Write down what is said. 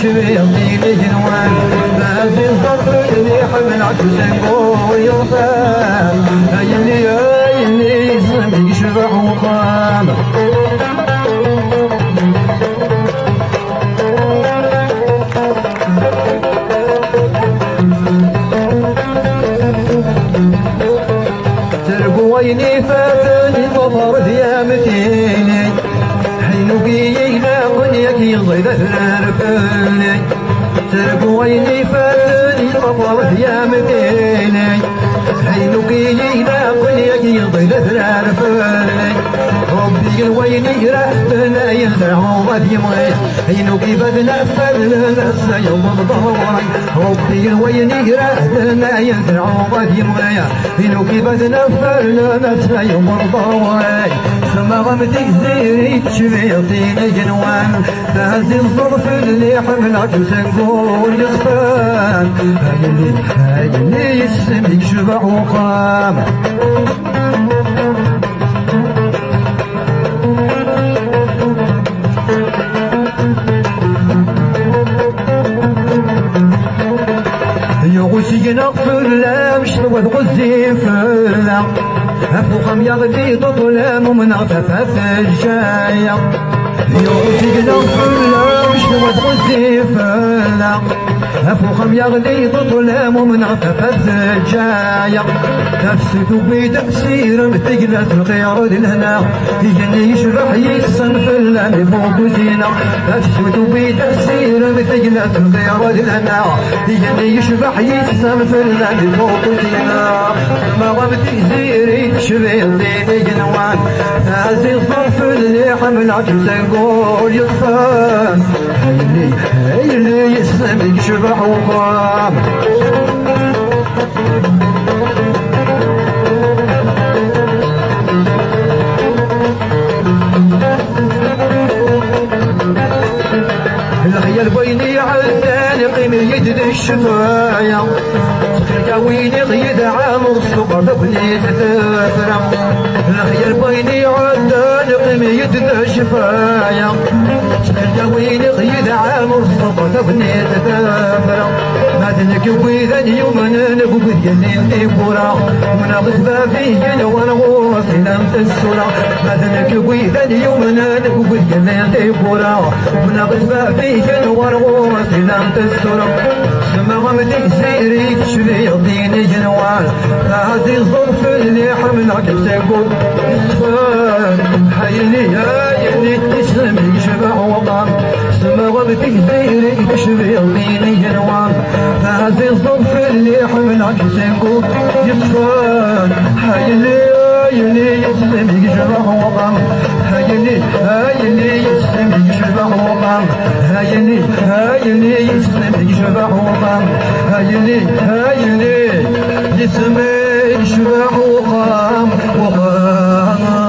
تشبيه ديني جنوان هذه الظرف اللي حمل عكسك ويغفان اللي يسلم يشبع وقام ويني فاتني ظفر ديامتيني حينو قيينا قنيك يضيد الرفاني تربو ويني فاتني ظفر ديامتيني حينو قيينا قنيك يضيد الرفاني ربي الويني رحبنا يلدع وضد يمغي حينو كيف نفذنا السيوم الضواري ربي الويني رحبنا يلدع وضد يمغي حينو كيف نفذنا السيوم الضواري سما غمتك زيري تشبيطين جنوان فهزي الظرف اللي حملك وسنقول يخفان هاي يسميك شبع وقام يغسينا فلا مش ود غزي فلا أفوخم يغدي تطلم من أطفاف الجاية يغسينا فلا مش ود غزي فلا أفوخم يغدي تطلم من أطفاف الجاية تفسد بتأثير بتجلس الغير لهنا يجني يشرح يسن في اللام فوق زينة تفسد بتأثير بتجلس الغير لهنا يجني يشرح يسن في اللام فوق زينة ما غمتي زيري تشبه الليل جنوان هذه الظرف اللي حملك تنقول يطفان هاي اللي يسلمك شبح وقام الخيال بيني عالثاني قيم يد الشفايا ويني غيد عام الصبر بني تتفرم الخيال بيني عالثاني قيم يد الشفايا ويني غيد عام الصبر بني تتفرم ما تنكوي ذا يومنا نقود يلي بورا ونغز بابي وانا واصلا السورة ما تنكوي ذا يومنا نقود يلي بورا ونغز بابي وانا واصلا السورة سما غمدك زيري تشبي ديني جنوان هذه الظرف اللي حملك تقول حيني هايني تسلمي شبع وقام سما غمدك زيري تشبي ديني جنوان هذه الظرف اللي حملك تقول يصفان حيني يسلمي شبع وقام هايني يسلمي شبع وقام هايني يسلمي شبع وقام هايني يسلمي شبع وقام وقام